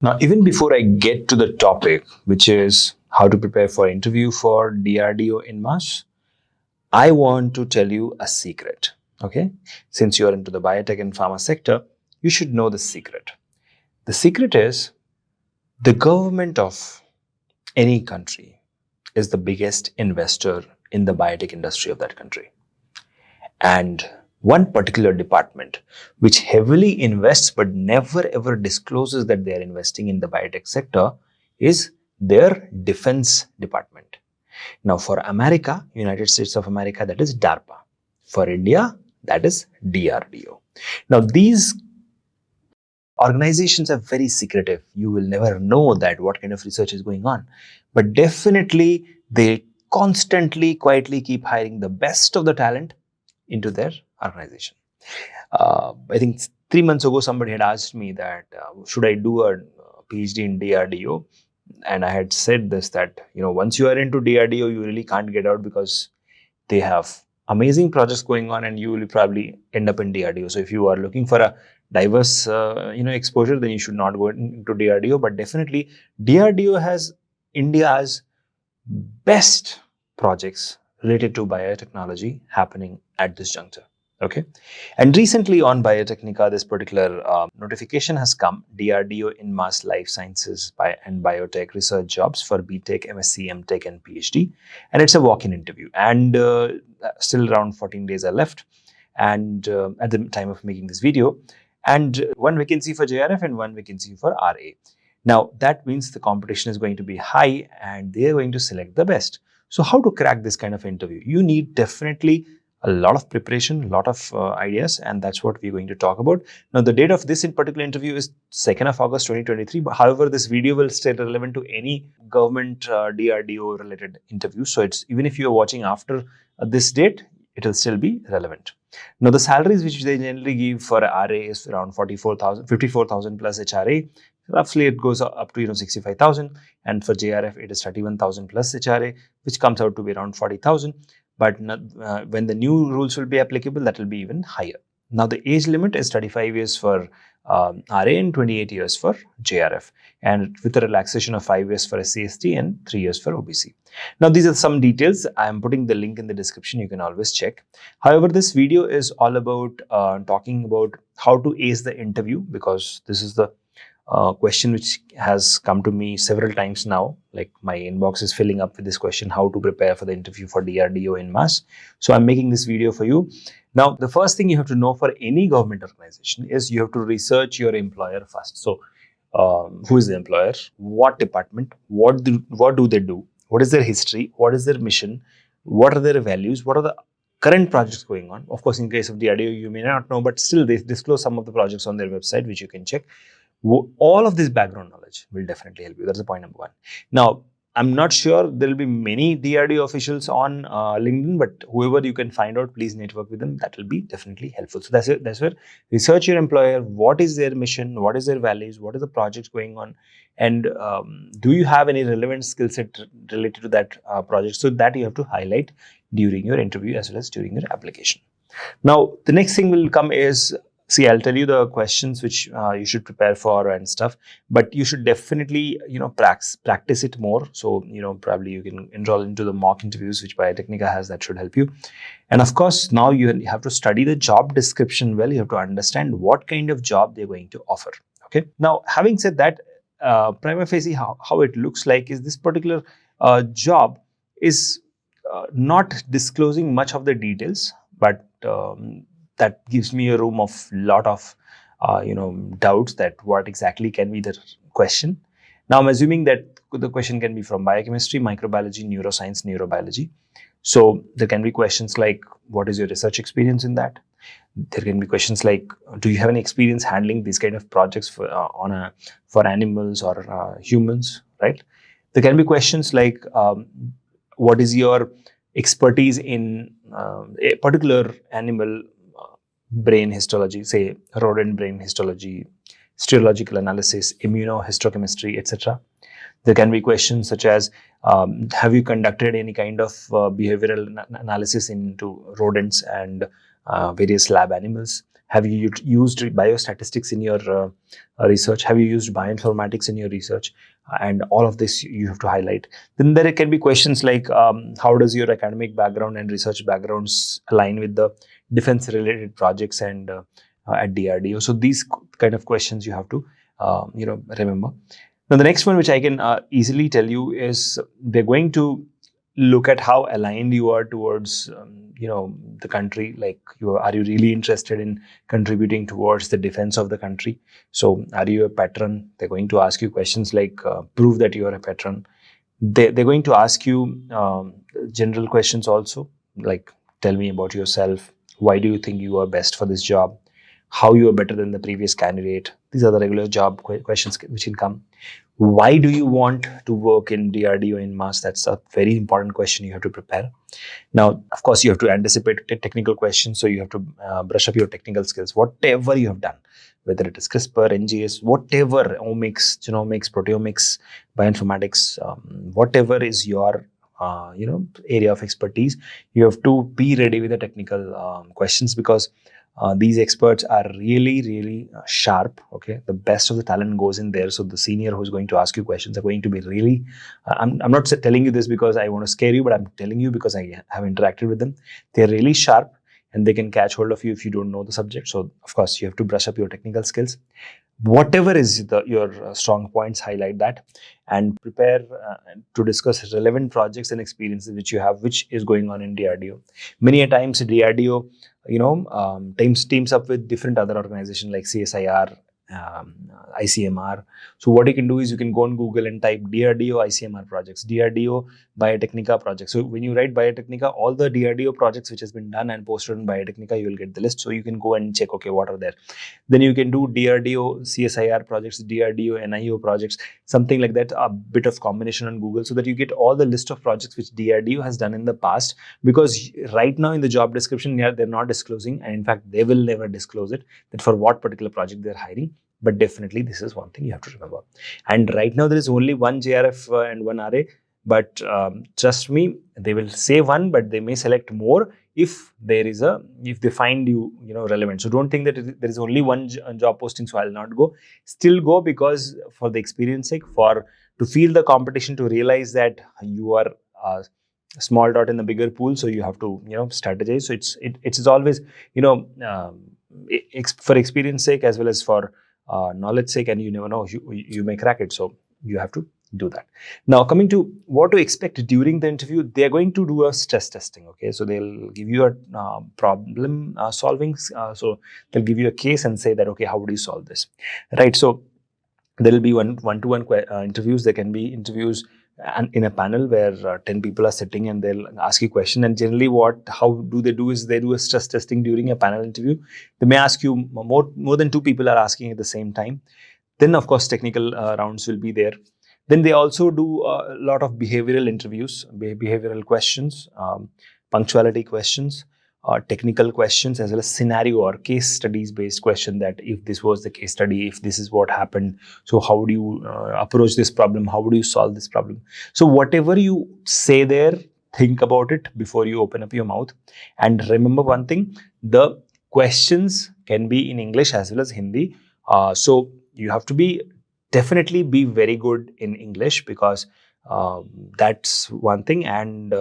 Now, even before I get to the topic, which is how to prepare for interview for DRDO INMAS, I want to tell you a secret. Okay, since you are into the biotech and pharma sector, you should know the secret. The secret is the government of any country is the biggest investor in the biotech industry of that country. And one particular department which heavily invests but never ever discloses that they are investing in the biotech sector is their defense department. Now, for America, United States of America, that is DARPA. For India, that is DRDO. Now, these organizations are very secretive. You will never know that what kind of research is going on. But definitely, they constantly, quietly keep hiring the best of the talent into their organization. I think 3 months ago, somebody had asked me that should I do a PhD in DRDO? And I had said this, that once you are into DRDO, you really can't get out because they have amazing projects going on, and you will probably end up in DRDO. So if you are looking for a diverse exposure, then you should not go into DRDO. But definitely, DRDO has India's best projects related to biotechnology happening at this juncture. Okay, and recently on Biotechnica, this particular notification has come: DRDO INMAS Life Sciences and Biotech Research Jobs for BTech, MSc, MTech, and PhD, and it's a walk-in interview. And still around 14 days are left, and at the time of making this video, and one vacancy for JRF and one vacancy for RA. Now that means the competition is going to be high, and they are going to select the best. So how to crack this kind of interview? You need definitely a lot of preparation, a lot of ideas, and that's what we're going to talk about. Now, the date of this in particular interview is 2nd of August 2023. But however, this video will stay relevant to any government DRDO related interview. So it's even if you're watching after this date, it will still be relevant. Now, the salaries which they generally give for RA is around 54,000 plus HRA. Roughly, it goes up to 65,000, and for JRF, it is 31,000 plus HRA, which comes out to be around 40,000. But when the new rules will be applicable, that will be even higher. Now, the age limit is 35 years for RA and 28 years for JRF, and with a relaxation of 5 years for SC/ST and 3 years for OBC. Now, these are some details. I am putting the link in the description. You can always check. However, this video is all about talking about how to ace the interview, because this is the question which has come to me several times now. Like, my inbox is filling up with this question: how to prepare for the interview for DRDO INMAS. So I'm making this video for you. Now, the first thing you have to know for any government organization is you have to research your employer first. So who is the employer? What department? What do they do? What is their history? What is their mission? What are their values? What are the current projects going on? Of course, in case of DRDO, you may not know, but still they disclose some of the projects on their website, which you can check. All of this background knowledge will definitely help you. That's the point number one. Now, I'm not sure there will be many DRDO officials on LinkedIn, but whoever you can find out, please network with them. That will be definitely helpful. So that's it. That's where research your employer. What is their mission? What is their values? What are the projects going on? And do you have any relevant skill set related to that project? So that you have to highlight during your interview as well as during your application. Now, the next thing will come is, see, I'll tell you the questions which you should prepare for and stuff, but you should definitely, practice it more. So, probably you can enroll into the mock interviews which Biotechnica has. That should help you. And of course, now you have to study the job description well. You have to understand what kind of job they're going to offer. Okay. Now, having said that, prima facie, how it looks like is this particular job is not disclosing much of the details, but that gives me a room of lot of doubts that what exactly can be the question. Now, I'm assuming that the question can be from biochemistry, microbiology, neuroscience, neurobiology. So there can be questions like, what is your research experience in that? There can be questions like, do you have any experience handling these kind of projects for animals or humans, right? There can be questions like, what is your expertise in a particular animal brain histology, say rodent brain histology, stereological analysis, immunohistochemistry, etc. There can be questions such as, have you conducted any kind of behavioral analysis into rodents and various lab animals? Have you used biostatistics in your research? Have you used bioinformatics in your research? And all of this you have to highlight. Then there can be questions like, how does your academic background and research backgrounds align with the defense related projects and at DRDO? So these kind of questions you have to remember. Now the next one, which I can easily tell you, is they're going to look at how aligned you are towards the country. Like, are you really interested in contributing towards the defense of the country? So are you a patron? They're going to ask you questions like, prove that you are a patron. They're going to ask you general questions also, like, tell me about yourself. Why do you think you are best for this job? How you are better than the previous candidate? These are the regular job questions which can come. Why do you want to work in DRDO INMAS? That's a very important question you have to prepare. Now, of course, you have to anticipate technical questions, so you have to brush up your technical skills. Whatever you have done, whether it is CRISPR, NGS, whatever, omics, genomics, proteomics, bioinformatics, whatever is your area of expertise, you have to be ready with the technical questions, because these experts are really, really sharp. Okay, the best of the talent goes in there. So the senior who's going to ask you questions are going to be really. I'm not telling you this because I want to scare you, but I'm telling you because I have interacted with them. They're really sharp, and they can catch hold of you if you don't know the subject. So of course you have to brush up your technical skills. Whatever is your strong points, highlight that, and prepare to discuss relevant projects and experiences which you have, which is going on in DRDO. Many a times DRDO teams up with different other organizations like CSIR, ICMR. So what you can do is you can go on Google and type DRDO ICMR projects, DRDO Biotechnica projects. So when you write Biotechnica, all the DRDO projects which has been done and posted on Biotechnica, you will get the list. So you can go and check, okay, what are there. Then you can do DRDO CSIR projects, DRDO NIO projects, something like that, a bit of combination on Google, so that you get all the list of projects which DRDO has done in the past. Because right now in the job description, they're not disclosing, and in fact, they will never disclose it, that for what particular project they're hiring. But definitely, this is one thing you have to remember. And right now, there is only one JRF and one RA. But trust me, they will say one, but they may select more if they find you relevant. So don't think that there is only one job posting, so I'll not go. Still go, because for the experience sake, to feel the competition, to realize that you are a small dot in the bigger pool. So you have to strategize. So it's always for experience sake as well as for knowledge sake, and you never know, you may crack it. So you have to do that. Now, coming to what to expect during the interview, they're going to do a stress testing. Okay, so they'll give you a problem solving. So they'll give you a case and say that, okay, how would you solve this, right? So there will be one-to-one interviews. There can be interviews in a panel where 10 people are sitting, and they'll ask you a question. And generally, how do they do is they do a stress testing during a panel interview. They may ask you more than 2 people are asking at the same time. Then, of course, technical rounds will be there. Then they also do a lot of behavioral interviews, behavioral questions, punctuality questions, technical questions, as well as scenario or case studies based question, that if this was the case study, if this is what happened, so how would you approach this problem? How would you solve this problem? So whatever you say there, think about it before you open up your mouth. And remember one thing, the questions can be in English as well as Hindi. So you have to definitely be very good in English, because that's one thing. And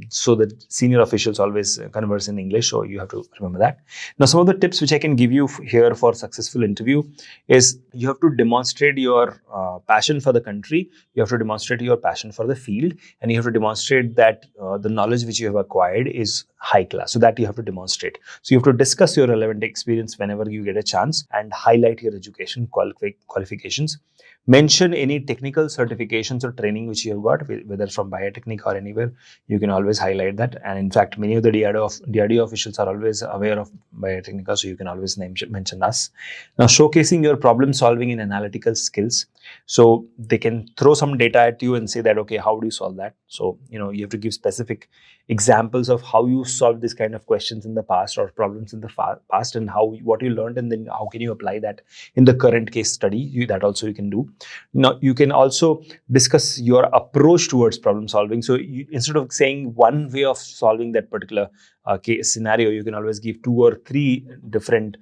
so the senior officials always converse in English, so you have to remember that. Now, some of the tips which I can give you here for successful interview is, you have to demonstrate your passion for the country, you have to demonstrate your passion for the field, and you have to demonstrate that the knowledge which you have acquired is high class. So that you have to demonstrate. So you have to discuss your relevant experience whenever you get a chance, and highlight your education qualifications. Mention any technical certifications or training which you have got, whether from Biotechnic or anywhere. You can always highlight that. And in fact, many of the DRDO officials are always aware of Biotechnica, so you can always mention us. Now, showcasing your problem solving and analytical skills. So they can throw some data at you and say that, okay, how do you solve that? So, you have to give specific examples of how you solved this kind of questions in the past, or problems in the past, and what you learned, and then how can you apply that in the current case study. That also you can do. Now, you can also discuss your approach towards problem solving. So instead of saying one way of solving that particular case scenario, you can always give 2 or 3 different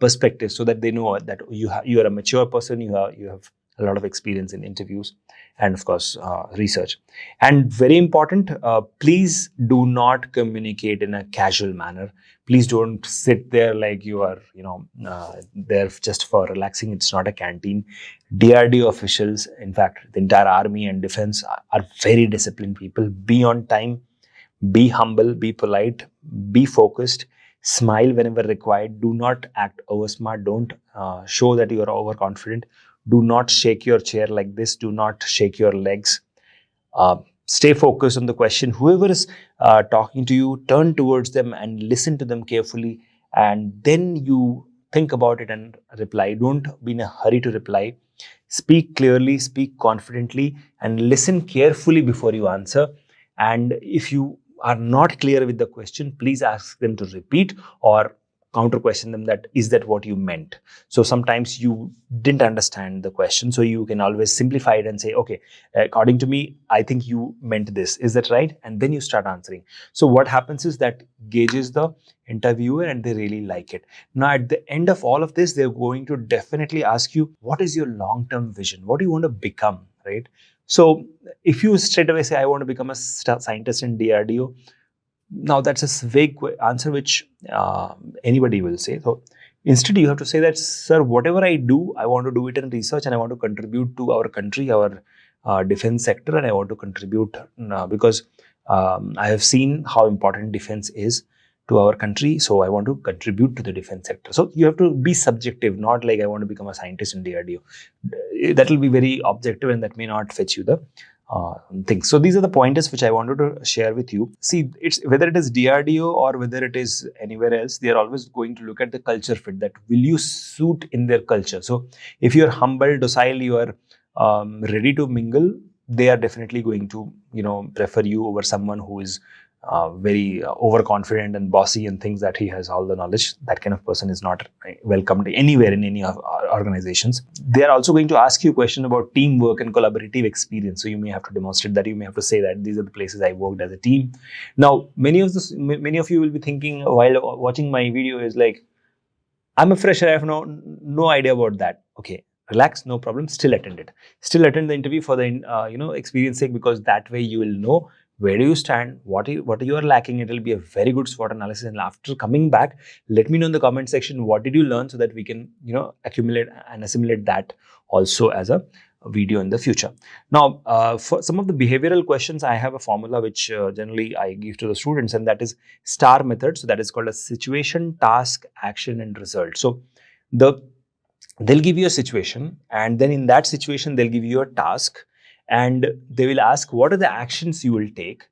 perspective, so that they know that you are a mature person, you have a lot of experience in interviews and of course research. And very important, please do not communicate in a casual manner. Please don't sit there like you are there just for relaxing. It's not a canteen. DRDO officials, in fact the entire army and defense, are very disciplined people. Be on time, be humble, be polite, be focused, smile whenever required. Do not act over smart. Don't show that you are overconfident. Do not shake your chair like this. Do not shake your legs. Stay focused on the question. Whoever is talking to you, turn towards them and listen to them carefully. And then you think about it and reply. Don't be in a hurry to reply. Speak clearly, speak confidently, and listen carefully before you answer. And if you are not clear with the question, please ask them to repeat or counter question them, that is that what you meant. So sometimes you didn't understand the question, so you can always simplify it and say, okay, according to me, I think you meant this, is that right? And then you start answering. So what happens is that gauges the interviewer and they really like it. Now at the end of all of this, they're going to definitely ask you, what is your long-term vision? What do you want to become, right? So if you straight away say, I want to become a scientist in DRDO, now that's a vague answer which anybody will say. So instead you have to say that, sir, whatever I do, I want to do it in research and I want to contribute to our country, our defense sector, and I want to contribute because I have seen how important defense is to our country, so I want to contribute to the defense sector. So you have to be subjective, not like I want to become a scientist in DRDO. That will be very objective and that may not fetch you the things. So these are the pointers which I wanted to share with you. See, it's whether it is DRDO or whether it is anywhere else, they are always going to look at the culture fit, that will you suit in their culture. So if you are humble, docile, you are ready to mingle, they are definitely going to prefer you over someone who is very overconfident and bossy and thinks that he has all the knowledge. That kind of person is not welcomed anywhere in any of our organizations. They are also going to ask you a question about teamwork and collaborative experience. So you may have to demonstrate that. You may have to say that these are the places I worked as a team. Now, many of you will be thinking while watching my video is like, I'm a fresher, I have no idea about that. Okay, relax, no problem. Still attend it. Still attend the interview for the experience sake, because that way you will know where do you stand, what you are lacking. It will be a very good SWOT analysis. And after coming back, let me know in the comment section what did you learn, so that we can accumulate and assimilate that also as a video in the future. Now, for some of the behavioral questions, I have a formula which generally I give to the students, and that is STAR method. So that is called a situation, task, action, and result. So they'll give you a situation, and then in that situation they'll give you a task, and they will ask what are the actions you will take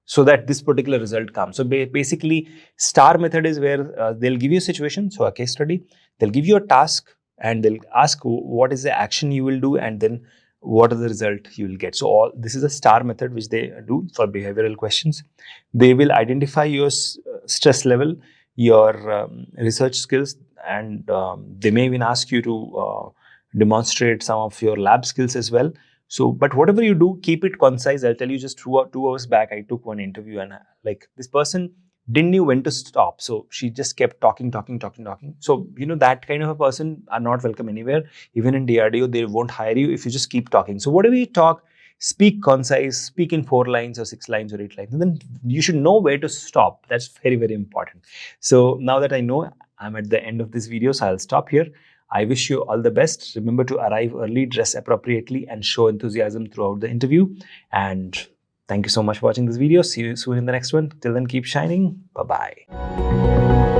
so that this particular result comes. So basically, STAR method is where they'll give you a situation, so a case study, they'll give you a task, and they'll ask what is the action you will do, and then what is the result you will get. So this is a STAR method which they do for behavioral questions. They will identify your stress level, your research skills, and they may even ask you to demonstrate some of your lab skills as well. So, but whatever you do, keep it concise. I'll tell you, just 2 hours back, I took one interview, and like this person didn't know when to stop. So she just kept talking. So, that kind of a person are not welcome anywhere. Even in DRDO, they won't hire you if you just keep talking. So whatever you talk, speak concise, speak in 4 lines or 6 lines or 8 lines. And then you should know where to stop. That's very, very important. So now that I know, I'm at the end of this video, so I'll stop here. I wish you all the best. Remember to arrive early, dress appropriately, and show enthusiasm throughout the interview. And thank you so much for watching this video. See you soon in the next one. Till then, keep shining. Bye-bye.